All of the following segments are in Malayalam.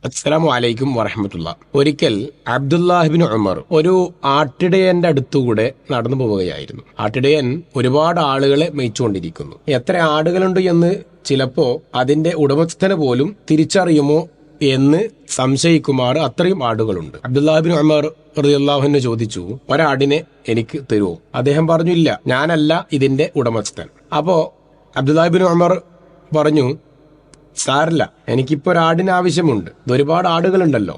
അസ്സലാമു അലൈക്കും വറഹമത്തുള്ള. ഒരിക്കൽ അബ്ദുല്ലാഹിബിൻ ഉമർ ഒരു ആട്ടിടയന്റെ അടുത്തുകൂടെ നടന്നു പോവുകയായിരുന്നു. ആട്ടിടയൻ ഒരുപാട് ആളുകളെ മേയിച്ചുകൊണ്ടിരിക്കുന്നു. എത്ര ആടുകളുണ്ട് എന്ന് ചിലപ്പോ അതിന്റെ ഉടമസ്ഥന് പോലും തിരിച്ചറിയുമോ എന്ന് സംശയിക്കുമാർ അത്രയും ആടുകളുണ്ട്. അബ്ദുല്ലാഹിബിൻ ഉമർ റളിയല്ലാഹു ചോദിച്ചു, ഒരാടിനെ എനിക്ക് തരുമോ? അദ്ദേഹം പറഞ്ഞു, ഇല്ല, ഞാനല്ല ഇതിന്റെ ഉടമസ്ഥൻ. അപ്പോ അബ്ദുല്ലാഹിബിൻ ഉമർ പറഞ്ഞു, സാരല്ല, എനിക്കിപ്പോ ഒരാടിന് ആവശ്യമുണ്ട്. ഇതൊരുപാട് ആടുകളുണ്ടല്ലോ,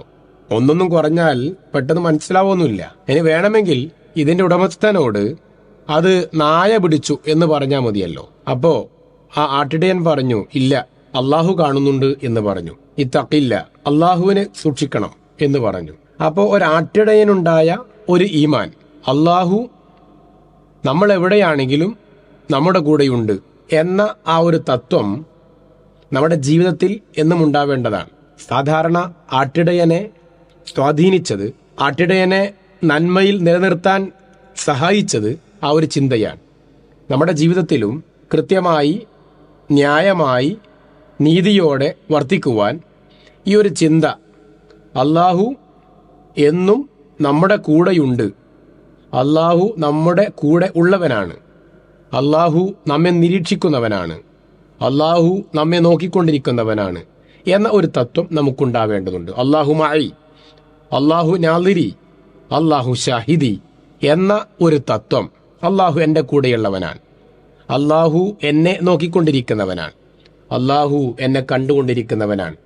ഒന്നൊന്നും കുറഞ്ഞാൽ പെട്ടെന്ന് മനസ്സിലാവൊന്നുമില്ല. ഇനി വേണമെങ്കിൽ ഇതിന്റെ ഉടമസ്ഥനോട് അത് നായ പിടിച്ചു എന്ന് പറഞ്ഞാൽ മതിയല്ലോ. അപ്പോ ആ ആട്ടിടയൻ പറഞ്ഞു, ഇല്ല, അള്ളാഹു കാണുന്നുണ്ട് എന്ന് പറഞ്ഞു. ഇത്തഖില്ല, അള്ളാഹുവിനെ സൂക്ഷിക്കണം എന്ന് പറഞ്ഞു. അപ്പോ ഒരാട്ടിടയനുണ്ടായ ഒരു ഈമാൻ, അള്ളാഹു നമ്മൾ എവിടെയാണെങ്കിലും നമ്മുടെ കൂടെയുണ്ട് എന്ന ആ ഒരു തത്വം നമ്മുടെ ജീവിതത്തിൽ എന്നും ഉണ്ടാവേണ്ടതാണ്. സാധാരണ ആട്ടിടയനെ സ്വാധീനിച്ചത്, ആട്ടിടയനെ നന്മയിൽ നിലനിർത്താൻ സഹായിച്ചത് ആ ഒരു ചിന്തയാണ്. നമ്മുടെ ജീവിതത്തിലും കൃത്യമായി, ന്യായമായി, നീതിയോടെ വർത്തിക്കുവാൻ ഈ ഒരു ചിന്ത, അള്ളാഹു എന്നും നമ്മുടെ കൂടെയുണ്ട്, അള്ളാഹു നമ്മുടെ കൂടെ ഉള്ളവനാണ്, അള്ളാഹു നമ്മെ നിരീക്ഷിക്കുന്നവനാണ്, അള്ളാഹു നമ്മെ നോക്കിക്കൊണ്ടിരിക്കുന്നവനാണ് എന്ന ഒരു തത്വം നമുക്കുണ്ടാവേണ്ടതുണ്ട്. അള്ളാഹു മഅി, അള്ളാഹു നാദിരി, അള്ളാഹു ഷാഹിദി എന്ന ഒരു തത്വം. അള്ളാഹു എൻ്റെ കൂടെയുള്ളവനാണ്, അള്ളാഹു എന്നെ നോക്കിക്കൊണ്ടിരിക്കുന്നവനാണ്, അള്ളാഹു എന്നെ കണ്ടുകൊണ്ടിരിക്കുന്നവനാണ്.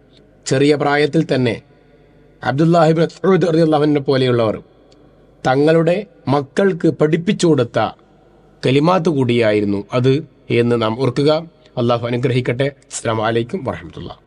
ചെറിയ പ്രായത്തിൽ തന്നെ അബ്ദുല്ലാഹിബ്നു മസ്ഊദ് റളിയല്ലാഹു അൻഹു പോലെയുള്ളവർ തങ്ങളുടെ മക്കൾക്ക് പഠിപ്പിച്ചു കൊടുത്ത കലിമാത്ത് കൂടിയായിരുന്നു അത് എന്ന് നാം ഓർക്കുക. അള്ളാഹു അനുഗ്രഹിക്കട്ടെ. അസ്സലാമു അലൈക്കും വറഹ്മത്തുള്ളാഹി.